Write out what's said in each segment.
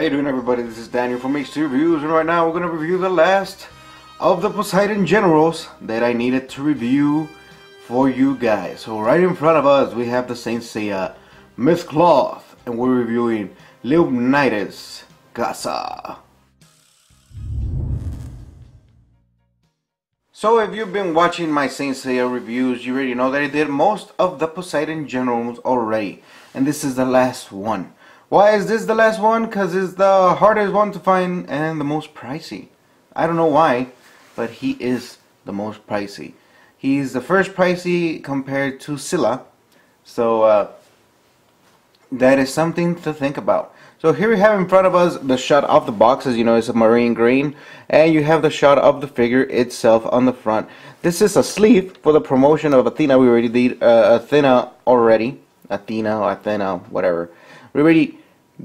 How you doing, everybody? This is Daniel from H2 Reviews, and right now we're going to review the last of the Poseidon Generals that I needed to review for you guys. So right in front of us we have the Saint Seiya Myth Cloth, and we're reviewing Lyumnades Kasa. So if you've been watching my Saint Seiya reviews, you already know that I did most of the Poseidon Generals already, and this is the last one. Why is this the last one? Because it's the hardest one to find and the most pricey. I don't know why, but he is the most pricey. He's the first pricey compared to Seiya. So that is something to think about. So here we have in front of us the shot of the box. As you know, it's a marine green, and you have the shot of the figure itself on the front. This is a sleeve for the promotion of Athena. We already did Athena, whatever. We already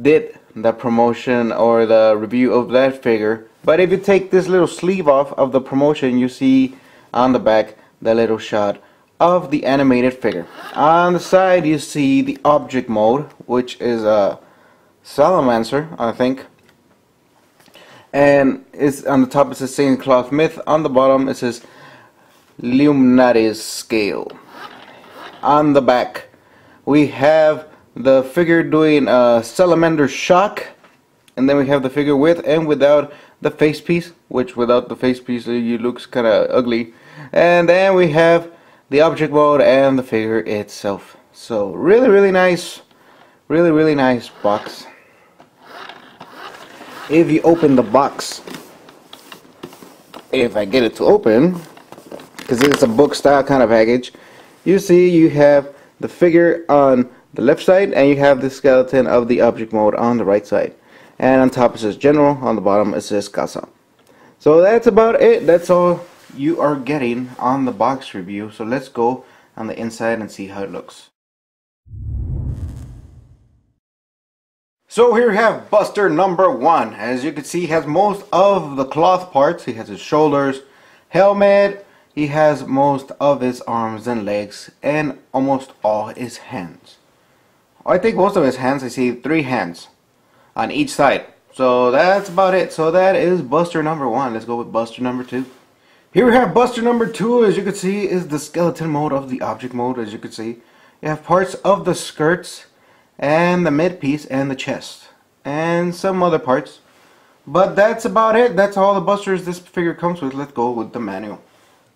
did the promotion or the review of that figure. But if you take this little sleeve off of the promotion, you see on the back the little shot of the animated figure. On the side you see the object mode, which is a salamander, I think, and it's on the top it says Saint Cloth Myth. On the bottom it says Lyumnades scale. On the back we have the figure doing a salamander shock, and then we have the figure with and without the face piece, which without the face piece it looks kinda ugly. And then we have the object mode and the figure itself. So really nice, really nice box. If you open the box, if I get it to open, because it's a book style kind of package, you see you have the figure on the left side and you have the skeleton of the object mode on the right side, and on top it says General, on the bottom it says Kasa. So that's about it. That's all you are getting on the box review. So let's go on the inside and see how it looks. So here we have Buster number 1. As you can see, he has most of the cloth parts. He has his shoulders, helmet, he has most of his arms and legs, and almost all his hands. I think most of his hands, I see 3 hands on each side. So that's about it. So that is Buster number 1. Let's go with Buster number 2. Here we have Buster number 2. As you can see, is the skeleton mode of the object mode. As you can see, you have parts of the skirts and the mid piece and the chest and some other parts, but that's about it. That's all the busters this figure comes with. Let's go with the manual.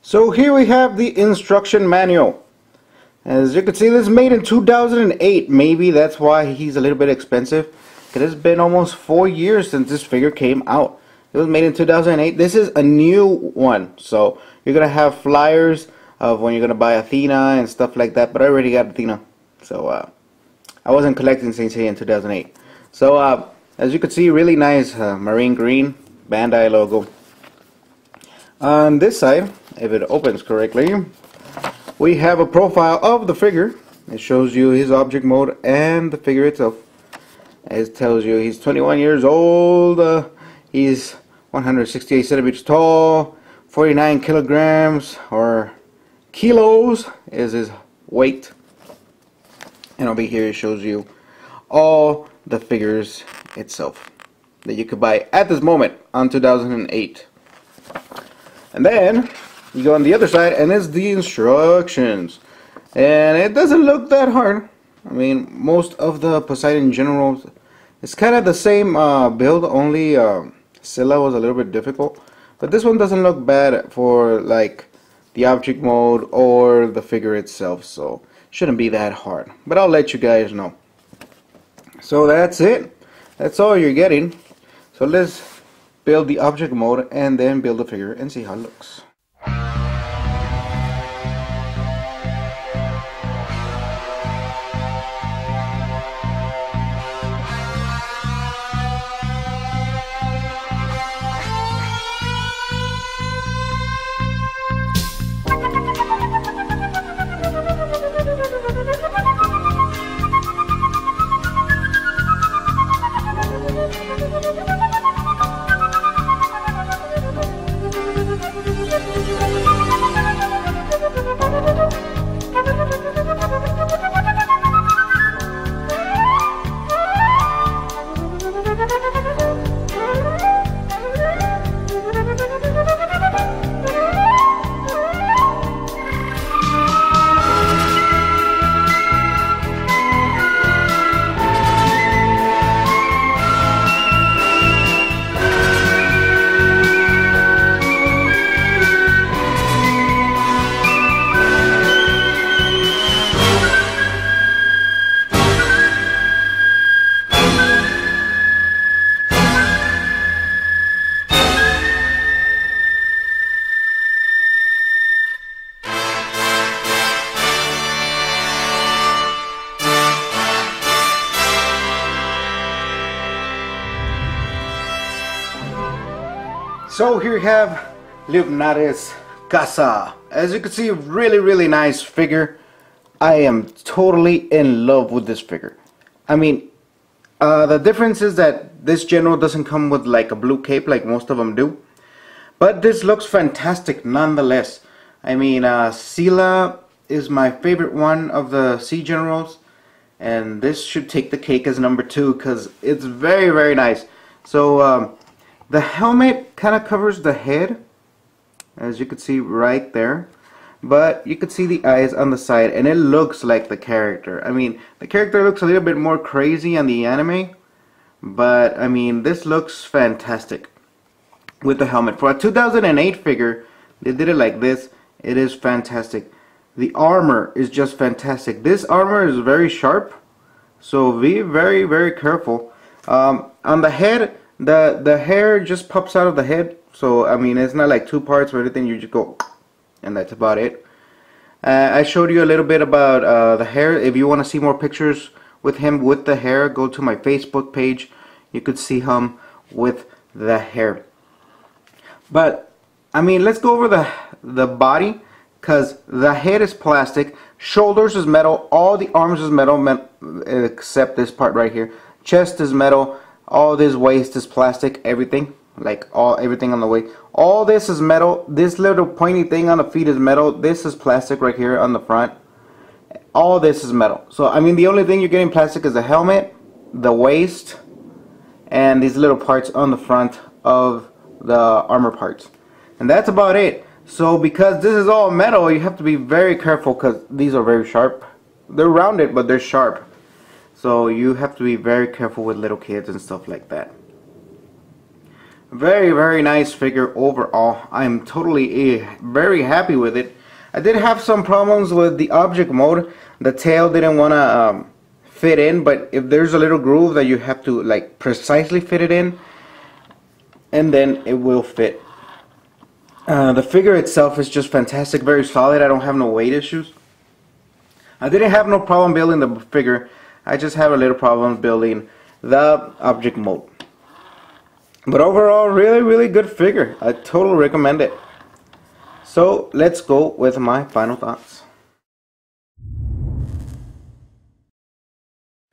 So here we have the instruction manual. As you can see, this is made in 2008. Maybe that's why he's a little bit expensive, because it's been almost 4 years since this figure came out. It was made in 2008. This is a new one, so you're gonna have flyers of when you're gonna buy Athena and stuff like that, but I already got Athena, so I wasn't collecting Saint Seiya in 2008. So as you can see, really nice marine green Bandai logo. On this side, if it opens correctly, we have a profile of the figure. It shows you his object mode and the figure itself. It tells you he's 21 years old, he's 168 centimeters tall, 49 kilograms or kilos is his weight. And over here it shows you all the figures itself that you could buy at this moment on 2008. And then you go on the other side and it's the instructions, and it doesn't look that hard. I mean, most of the Poseidon Generals, it's kind of the same build, only Seiya was a little bit difficult, but this one doesn't look bad for like the object mode or the figure itself, so shouldn't be that hard, but I'll let you guys know. So that's it. That's all you're getting. So let's build the object mode and then build the figure and see how it looks. So here you have Lyumnades Kasa. As you can see, really nice figure. I am totally in love with this figure. I mean, the difference is that this general doesn't come with like a blue cape like most of them do. But this looks fantastic nonetheless. I mean, Seiya is my favorite one of the sea generals. And this should take the cake as number 2 because it's very nice. So, the helmet kind of covers the head, as you can see right there, but you can see the eyes on the side, and it looks like the character. I mean, the character looks a little bit more crazy on the anime, but I mean, this looks fantastic with the helmet. For a 2008 figure, they did it like this. It is fantastic. The armor is just fantastic. This armor is very sharp, so be very careful. On the head, the hair just pops out of the head, so I mean, it's not like 2 parts or anything. You just go, and that's about it. I showed you a little bit about the hair. If you want to see more pictures with him with the hair, go to my Facebook page. You could see him with the hair. But I mean, let's go over the body, because the head is plastic, shoulders is metal, all the arms is metal except this part right here. Chest is metal. All this waist is plastic, everything, like everything on the waist. All this is metal. This little pointy thing on the feet is metal. This is plastic right here on the front. All this is metal. So I mean, the only thing you're getting plastic is the helmet, the waist, and these little parts on the front of the armor parts. And that's about it. So because this is all metal, you have to be very careful because these are very sharp. They're rounded, but they're sharp. So you have to be very careful with little kids and stuff like that. Very nice figure overall. I'm totally very happy with it. I did have some problems with the object mode. The tail didn't want to fit in, but if there's a little groove that you have to like precisely fit it in, and then it will fit. The figure itself is just fantastic, very solid. I don't have no weight issues. I didn't have no problem building the figure. I just have a little problem building the object mode. But overall, really good figure. I totally recommend it. So let's go with my final thoughts.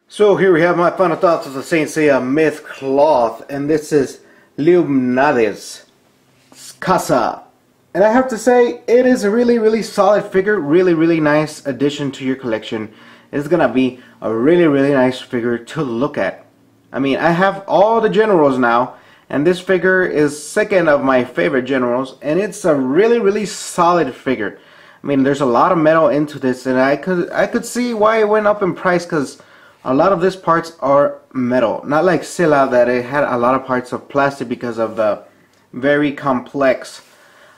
So here we have my final thoughts of the Saint Seiya Myth Cloth, and this is Lyumnades Kasa. And I have to say, it is a really solid figure, really nice addition to your collection. It's gonna be a really nice figure to look at. I mean, I have all the generals now, and this figure is second of my favorite generals, and it's a really solid figure. I mean, there's a lot of metal into this, and I could see why it went up in price, because a lot of these parts are metal. Not like Seiya, that it had a lot of parts of plastic because of the very complex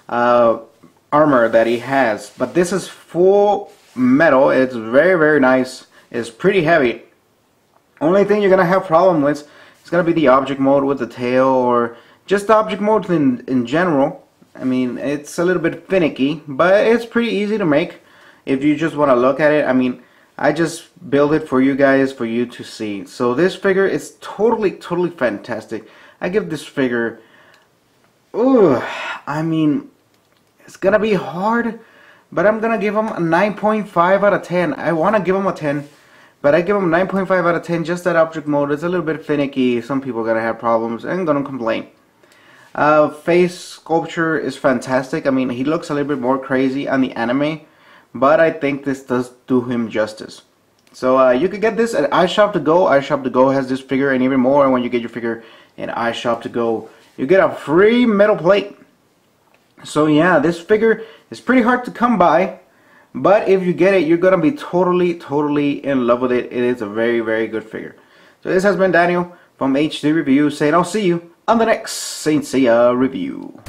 armor that he has. But this is full metal. It's very nice. It's pretty heavy. Only thing you're gonna have problem with is gonna be the object mode with the tail, or just the object mode in general. I mean, it's a little bit finicky, but it's pretty easy to make if you just want to look at it. I mean, I just build it for you guys, for you to see. So this figure is totally fantastic. I give this figure, I mean, it's gonna be hard, but I'm gonna give him a 9.5 out of 10. I want to give him a 10, but I give him 9.5 out of 10. Just that object mode is a little bit finicky. Some people are gonna have problems and gonna complain. Face sculpture is fantastic. I mean, he looks a little bit more crazy on the anime, but I think this does do him justice. So you could get this at iShop2Go. iShop2Go has this figure and even more. And when you get your figure in iShop2Go, you get a free metal plate. So yeah, this figure is pretty hard to come by, but if you get it, you're gonna be totally in love with it. It is a very good figure. So this has been Daniel from HD Review saying I'll see you on the next Saint Seiya review.